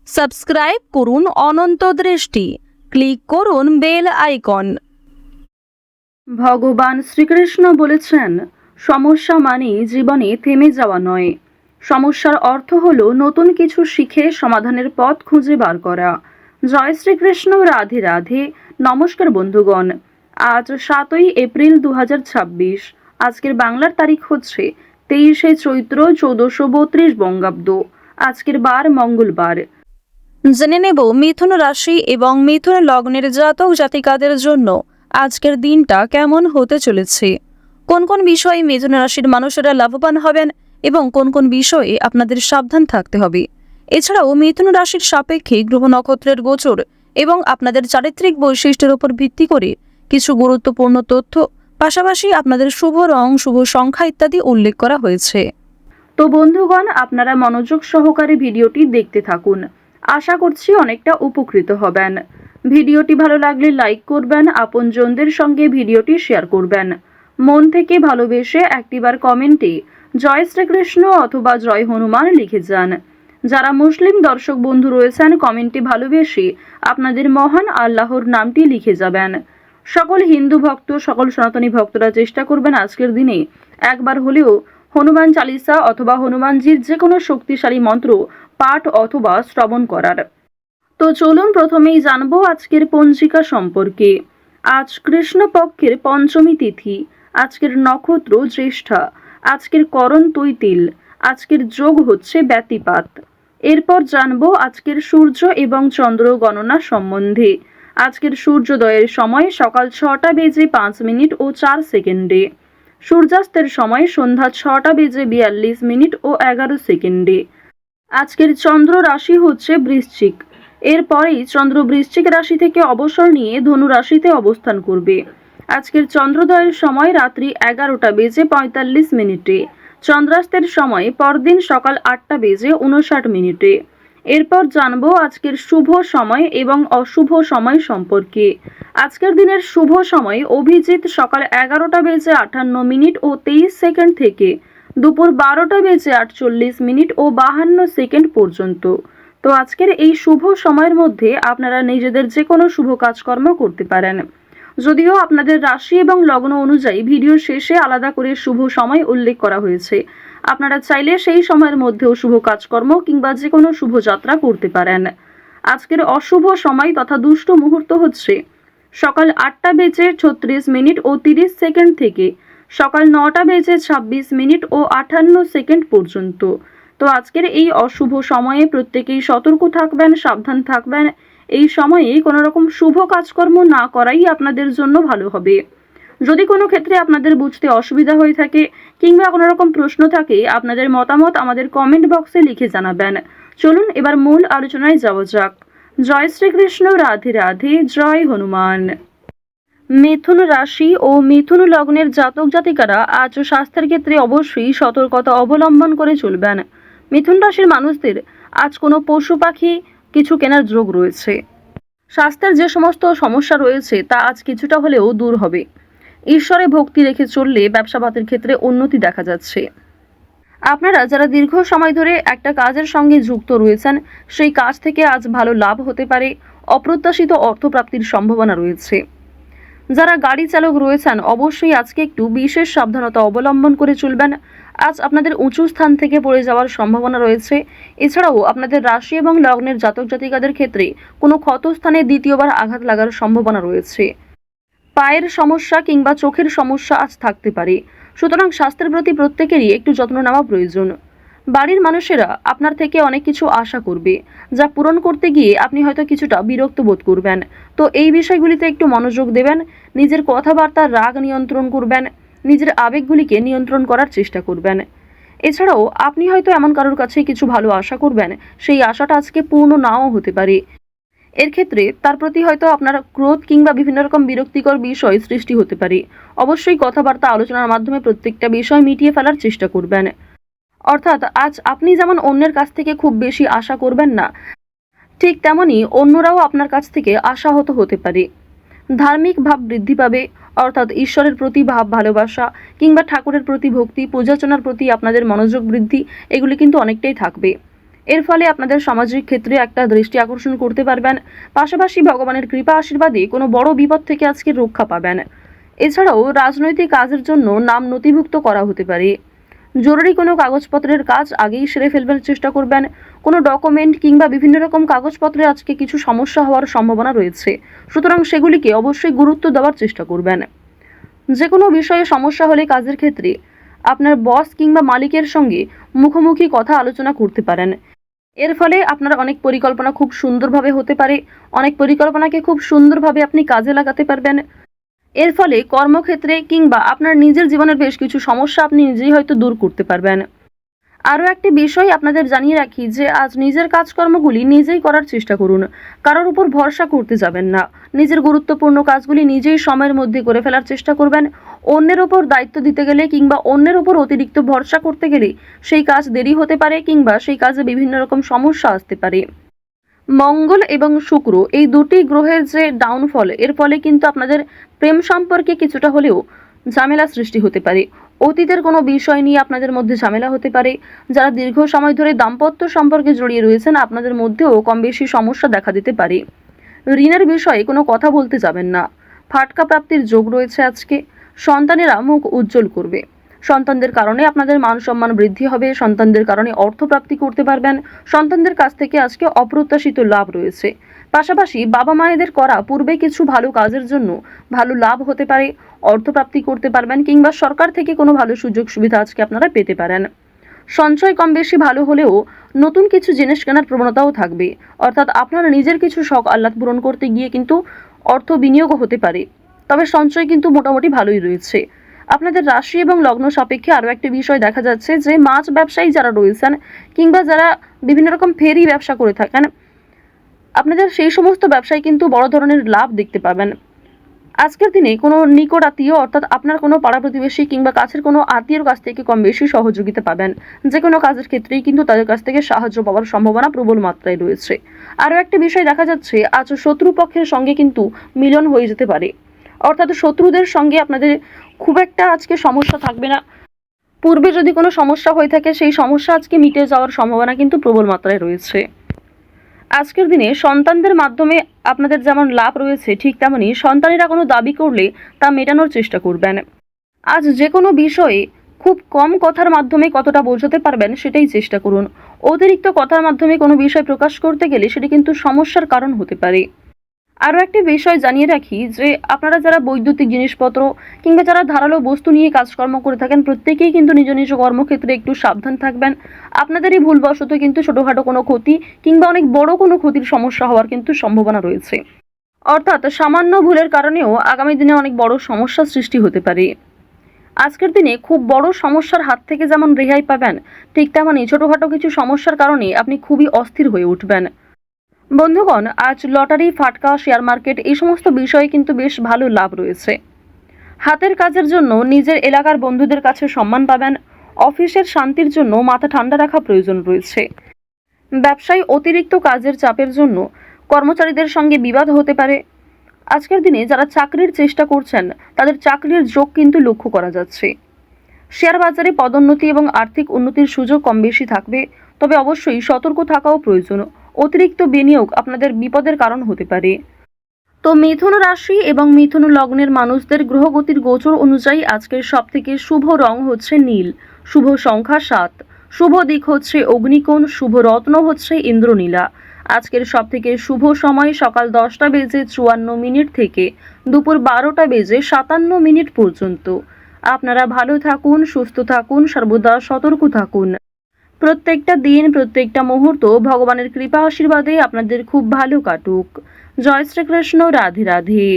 Subscribe করুন অনন্ত দৃষ্টি, click করুন বেল আইকন। ভগবান শ্রীকৃষ্ণ বলেছেন, সমস্যা মানে জীবনে থেমে যাওয়া নয়, সমস্যার অর্থ হলো নতুন কিছু শিখে সমাধানের পথ খুঁজে বার করা। জয় শ্রীকৃষ্ণ, রাধে রাধে। নমস্কার বন্ধুগণ, আজ 7ই এপ্রিল 2026। আজকের বাংলার তারিখ হচ্ছে 23শে চৈত্র 1432 বঙ্গাব্দ। আজকের বার মঙ্গলবার। জেনে নেব মিথুন রাশি এবং মিথুন লগ্নের জাতক জাতিকাদের জন্য আজকের দিনটা কেমন হতে চলেছে, কোন কোন বিষয়ে মিথুন রাশির মানুষেরা লাভবান হবেন এবং কোন কোন বিষয়ে আপনাদের সাবধান থাকতে হবে। এছাড়াও মিথুন রাশির সাপেক্ষে গ্রহ নক্ষত্রের গোচর এবং আপনাদের চারিত্রিক বৈশিষ্ট্যের উপর ভিত্তি করে কিছু গুরুত্বপূর্ণ তথ্য, পাশাপাশি আপনাদের শুভ রং, শুভ সংখ্যা ইত্যাদি উল্লেখ করা হয়েছে। তো বন্ধুগণ, আপনারা মনোযোগ সহকারে ভিডিওটি দেখতে থাকুন। আশা করছি অনেকটা উপকৃত হবেন। ভিডিওটি ভালো লাগলে লাইক করবেন, আপনজনদের সঙ্গে ভিডিওটি শেয়ার করবেন। মন থেকে ভালোবেসে একটিবার কমেন্টে জয় শ্রীকৃষ্ণ অথবা জয় হনুমান লিখে যান। যারা মুসলিম দর্শক বন্ধু রয়েছেন, কমেন্টে ভালোবেসে আপনাদের মহান আল্লাহর নামটি লিখে যাবেন। সকল হিন্দু ভক্ত, সকল সনাতনী ভক্তরা চেষ্টা করবেন আজকের দিনে একবার হলেও হনুমান চালিসা অথবা হনুমানজির যে কোনো শক্তিশালী মন্ত্র পাঠ অথবা শ্রবণ করার। তো চলুন প্রথমেই জানবো আজকের পঞ্জিকা সম্পর্কে। আজ কৃষ্ণপক্ষের পঞ্চমী তিথি, আজকের নক্ষত্র জ্যেষ্ঠা, আজকের করণ তৈতিল, আজকের যোগ হচ্ছে ব্যতিপাত। এরপর জানবো আজকের সূর্য এবং চন্দ্র গণনা সম্বন্ধে। আজকের সূর্যোদয়ের সময় সকাল 6টা বেজে 5 মিনিট ও 4 সেকেন্ডে, সূর্যাস্তের সময় সন্ধ্যা 6টা বেজে 42 মিনিট ও 11 সেকেন্ডে। আজকের চন্দ্র রাশি হচ্ছে বৃশ্চিক। এরপরেই চন্দ্র বৃশ্চিক রাশি থেকে অবসর নিয়ে ধনু রাশিতে অবস্থান করবে। আজকের চন্দ্রোদয়ের সময় রাত্রি 11টা বেজে 45 মিনিটে, চন্দ্রাস্তের সময় পরদিন সকাল 8টা বেজে 59 মিনিটে। এরপর জানবো আজকের শুভ সময় এবং অশুভ সময় সম্পর্কে। আজকের দিনের শুভ সময় অভিজিৎ সকাল 11টা বেজে 58 মিনিট ও 23 সেকেন্ড থেকে দুপুর 12টা বেজে 48 মিনিট ও 52 সেকেন্ড পর্যন্ত। তো আজকের এই শুভ সময়ের মধ্যে আপনারা নিজেদের যে কোনো শুভ কাজকর্ম করতে পারেন। যদিও আপনাদের রাশি এবং লগ্ন অনুযায়ী ভিডিও শেষে আলাদা করে শুভ সময় উল্লেখ করা হয়েছে, আপনারা চাইলে সেই সময়ের মধ্যেও শুভ কাজকর্ম কিংবা যে কোনো শুভ যাত্রা করতে পারেন। আজকের অশুভ সময় তথা দুষ্ট মুহূর্ত হচ্ছে সকাল 8টা বেজে 36 মিনিট ও 30 সেকেন্ড থেকে সকাল 9টা বেজে 26 মিনিট ও 58 সেকেন্ড পর্যন্ত। তো আজকের এই অশুভ সময়ে প্রত্যেকেই সতর্ক থাকবেন, সাবধান থাকবেন। এই সময়ে কোনো রকম শুভ কাজকর্ম না করাই আপনাদের জন্য ভালো হবে। যদি কোনো ক্ষেত্রে আপনাদের বুঝতে অসুবিধা হয়ে থাকে কিংবা কোনো রকম প্রশ্ন থাকে, আপনাদের মতামত আমাদের কমেন্ট বক্সে লিখে জানাবেন। চলুন এবার মূল আলোচনায় যাওয়া যাক। জয় শ্রীকৃষ্ণ, রাধে রাধে, জয় হনুমান। মিথুন রাশি ও মিথুন লগ্নের জাতক জাতিকারা আজ স্বাস্থ্যের ক্ষেত্রে অবশ্যই সতর্কতা অবলম্বন করে চলবেন। মিথুন রাশির মানুষদের আজ কোনো পশু পাখি কিছু কেনার যোগ রয়েছে। স্বাস্থ্যের যে সমস্ত সমস্যা রয়েছে তা আজ কিছুটা হলেও দূর হবে। ঈশ্বরে ভক্তি রেখে চললে ব্যবসা বাতের ক্ষেত্রে উন্নতি দেখা যাচ্ছে। আপনারা যারা দীর্ঘ সময় ধরে একটা কাজের সঙ্গে যুক্ত রয়েছেন, সেই কাজ থেকে আজ ভালো লাভ হতে পারে, অপ্রত্যাশিত অর্থপ্রাপ্তির সম্ভাবনা রয়েছে। যারা গাড়ি চালক রয়েছেন অবশ্যই আজকে একটু বিশেষ সাবধানতা অবলম্বন করে চলবেন। আজ আপনাদের উঁচু স্থান থেকে পড়ে যাওয়ার সম্ভাবনা রয়েছে। এছাড়াও আপনাদের রাশি এবং লগ্নের জাতক জাতিকাদের ক্ষেত্রে কোনো ক্ষতস্থানে দ্বিতীয়বার আঘাত লাগার সম্ভাবনা রয়েছে। পায়ের সমস্যা কিংবা চোখের সমস্যা আজ থাকতে পারে। সুতরাং স্বাস্থ্যের প্রতি প্রত্যেকেরই একটু যত্ন নেওয়া প্রয়োজন। বাড়ির মানুষেরা আপনার থেকে অনেক কিছু আশা করবে, যা পূরণ করতে গিয়ে আপনি হয়তো কিছুটা বিরক্ত বোধ করবেন। তো এই বিষয়গুলিতে একটু মনোযোগ দেবেন, নিজের কথাবার্তার রাগ নিয়ন্ত্রণ করবেন, নিজের আবেগগুলিকে নিয়ন্ত্রণ করার চেষ্টা করবেন। এছাড়াও আপনি হয়তো এমন কারোর কাছে কিছু ভালো আশা করবেন, সেই আশাটা আজকে পূর্ণ নাও হতে পারে। এর ক্ষেত্রে তার প্রতি হয়তো আপনার ক্রোধ কিংবা বিভিন্ন রকম বিরক্তিকর বিষয় সৃষ্টি হতে পারে। অবশ্যই কথাবার্তা আলোচনার মাধ্যমে প্রত্যেকটা বিষয় মিটিয়ে ফেলার চেষ্টা করবেন। অর্থাৎ আজ আপনি যেমন অন্যের কাছ থেকে খুব বেশি আশা করবেন না, ঠিক তেমনি অন্যরাও আপনার কাছ থেকে আশাহত হতে পারে। ধার্মিক ভাব বৃদ্ধি পাবে, অর্থাৎ ঈশ্বরের প্রতি ভাব ভালোবাসা কিংবা ঠাকুরের প্রতি ভক্তি, পূজার্চনার প্রতি আপনাদের মনোযোগ বৃদ্ধি, এগুলি কিন্তু অনেকটাই থাকবে। এর ফলে আপনাদের সামাজিক ক্ষেত্রে একটা দৃষ্টি আকর্ষণ করতে পারবেন। পাশাপাশি ভগবানের কৃপা আশীর্বাদে কোনো বড় বিপদ থেকে আজকে রক্ষা পাবেন। এছাড়াও রাজনৈতিক কাজের জন্য নাম নথিভুক্ত করা হতে পারে। জরুরি কোনো কাগজপত্রের কাজ আগেই সেরে ফেলবার চেষ্টা করবেন। কোনো ডকুমেন্ট কিংবা বিভিন্ন রকম কাগজপত্রে আজকে কিছু সমস্যা হওয়ার সম্ভাবনা রয়েছে, সুতরাং সেগুলিকে অবশ্যই গুরুত্ব দেওয়ার চেষ্টা করবেন। যে কোনো বিষয়ে সমস্যা হলে কাজের ক্ষেত্রে আপনার বস কিংবা মালিকের সঙ্গে মুখোমুখি কথা আলোচনা করতে পারেন। এর ফলে আপনার অনেক পরিকল্পনা খুব সুন্দরভাবে হতে পারে, অনেক পরিকল্পনাকে খুব সুন্দরভাবে আপনি কাজে লাগাতে পারবেন। এর ফলে কর্মক্ষেত্রে কিংবা আপনার নিজের জীবনের বেশ কিছু সমস্যা আপনি নিজেই হয়তো দূর করতে পারবেন। আরও একটি বিষয় আপনাদের জানিয়ে রাখি যে আজ নিজের কাজকর্মগুলি নিজেই করার চেষ্টা করুন। কারোর উপর ভরসা করতে যাবেন না। নিজের গুরুত্বপূর্ণ কাজগুলি নিজেই সময়ের মধ্যে করে ফেলার চেষ্টা করবেন। অন্যের ওপর দায়িত্ব দিতে গেলে কিংবা অন্যের ওপর অতিরিক্ত ভরসা করতে গেলে সেই কাজ দেরি হতে পারে কিংবা সেই কাজে বিভিন্ন রকম সমস্যা আসতে পারে। মঙ্গল এবং শুক্র এই দুটি গ্রহের যে ডাউনফল, এর ফলে কিন্তু আপনাদের প্রেম সম্পর্কে কিছুটা হলেও ঝামেলা সৃষ্টি হতে পারে। অতীতের কোনো বিষয় নিয়ে আপনাদের মধ্যে ঝামেলা হতে পারে। যারা দীর্ঘ সময় ধরে দাম্পত্য সম্পর্কে জড়িয়ে রয়েছেন, আপনাদের মধ্যেও কম বেশি সমস্যা দেখা দিতে পারে। ঋণের বিষয়ে কোনো কথা বলতে যাবেন না। ফাটকা প্রাপ্তির যোগ রয়েছে আজকে। সন্তানেরা মুখ উজ্জ্বল করবে। সন্তানদের কারণে আপনাদের মান সম্মান বৃদ্ধি হবে। সন্তানদের কারণে অর্থপ্রাপ্তি করতে পারবেন। সন্তানদের কাছ থেকে আজকে অপ্রত্যাশিত লাভ রয়েছে। পাশাপাশি বাবা মায়েদের করা পূর্বে কিছু ভালো কাজের জন্য ভালো লাভ হতে পারে, অর্থপ্রাপ্তি করতে পারবেন কিংবা সরকার থেকে কোনো ভালো সুযোগ সুবিধা আজকে আপনারা পেতে পারেন। সঞ্চয় কম বেশি ভালো হলেও নতুন কিছু জিনিস কেনার প্রবণতাও থাকবে, অর্থাৎ আপনারা নিজের কিছু শখ আহ্লাদ পূরণ করতে গিয়ে কিন্তু অর্থ বিনিয়োগও হতে পারে। তবে সঞ্চয় কিন্তু মোটামুটি ভালোই রয়েছে। আপনাদের রাশি এবং লগ্ন সাপেক্ষে আরও একটি বিষয় দেখা যাচ্ছে যে মাছ ব্যবসায়ী যারা রয়েছেন কিংবা যারা বিভিন্ন রকম ফেরি ব্যবসা করে থাকেন, আপনাদের সেই সমস্ত ব্যবসায় কিন্তু বড় ধরনের লাভ দেখতে পাবেন। আজকের দিনে কোনো নিকট আত্মীয় অর্থাৎ আপনার কোনো পাড়া প্রতিবেশী কিংবা কাছের কোনো আত্মীয়র কাছ থেকে কম বেশি সহযোগিতা পাবেন। যে কোনো কাজের ক্ষেত্রেই কিন্তু তাদের কাছ থেকে সাহায্য পাওয়ার সম্ভাবনা প্রবল মাত্রায় রয়েছে। আরও একটি বিষয় দেখা যাচ্ছে, আজ শত্রুপক্ষের সঙ্গে কিন্তু মিলন হয়ে যেতে পারে, অর্থাৎ শত্রুদের সঙ্গে আপনাদের খুব একটা আজকে সমস্যা থাকবে না। পূর্বে যদি কোনো সমস্যা হয়ে থাকে সেই সমস্যা আজকে মিটে যাওয়ার সম্ভাবনা কিন্তু প্রবল মাত্রায় রয়েছে। আজকের দিনে সন্তানদের মাধ্যমে আপনাদের যেমন লাভ রয়েছে, ঠিক তেমনি সন্তানেরা কোনো দাবি করলে তা মেটানোর চেষ্টা করবেন। আজ যে কোনো বিষয়ে খুব কম কথার মাধ্যমে কতটা বোঝাতে পারবেন সেটাই চেষ্টা করুন। অতিরিক্ত কথার মাধ্যমে কোনো বিষয় প্রকাশ করতে গেলে সেটি কিন্তু সমস্যার কারণ হতে পারে। আরও একটি বিষয় জানিয়ে রাখি যে আপনারা যারা বৈদ্যুতিক জিনিসপত্র কিংবা যারা ধারালো বস্তু নিয়ে কাজকর্ম করে থাকেন, প্রত্যেকেই কিন্তু নিজ নিজ কর্মক্ষেত্রে একটু সাবধান থাকবেন। আপনাদেরই ভুলবশত কিন্তু ছোটোখাটো কোনো ক্ষতি কিংবা অনেক বড় কোনো ক্ষতির সমস্যা হওয়ার কিন্তু সম্ভাবনা রয়েছে, অর্থাৎ সামান্য ভুলের কারণেও আগামী দিনে অনেক বড় সমস্যার সৃষ্টি হতে পারে। আজকের দিনে খুব বড় সমস্যার হাত থেকে যেমন রেহাই পাবেন, ঠিক তেমনই ছোটোখাটো কিছু সমস্যার কারণে আপনি খুবই অস্থির হয়ে উঠবেন। বন্ধুগণ, আজ লটারি, ফাটকা, শেয়ার মার্কেট এই সমস্ত বিষয়ে কিন্তু বেশ ভালো লাভ রয়েছে। হাতের কাজের জন্য নিজের এলাকার বন্ধুদের কাছে সম্মান পাবেন। অফিসের শান্তির জন্য মাথা ঠান্ডা রাখা প্রয়োজন রয়েছে। ব্যবসায় অতিরিক্ত কাজের চাপের জন্য কর্মচারীদের সঙ্গে বিবাদ হতে পারে। আজকের দিনে যারা চাকরির চেষ্টা করছেন তাদের চাকরির যোগ কিন্তু লক্ষ্য করা যাচ্ছে। শেয়ার বাজারে পদোন্নতি এবং আর্থিক উন্নতির সুযোগ কম বেশি থাকবে, তবে অবশ্যই সতর্ক থাকাও প্রয়োজন। অতিরিক্ত বিনিয়োগ আপনাদের বিপদের কারণ হতে পারে। তো মিথুন রাশি এবং মিথুন লগ্নের মানুষদের গ্রহগতির গোচর অনুযায়ী আজকের সবথেকে শুভ রং হচ্ছে নীল, শুভ সংখ্যা 7, শুভ দিক হচ্ছে অগ্নিকোণ, শুভ রত্ন হচ্ছে ইন্দ্রনীলা। আজকের সবথেকে শুভ সময় সকাল 10:54 থেকে দুপুর 12:57 পর্যন্ত। আপনারা ভালো থাকুন, সুস্থ থাকুন, সর্বদা সতর্ক থাকুন। প্রত্যেকটা দিন, প্রত্যেকটা মুহূর্ত ভগবানের কৃপা আশীর্বাদে আপনাদের খুব ভালো কাটুক। জয় শ্রীকৃষ্ণ। রাধে রাধে।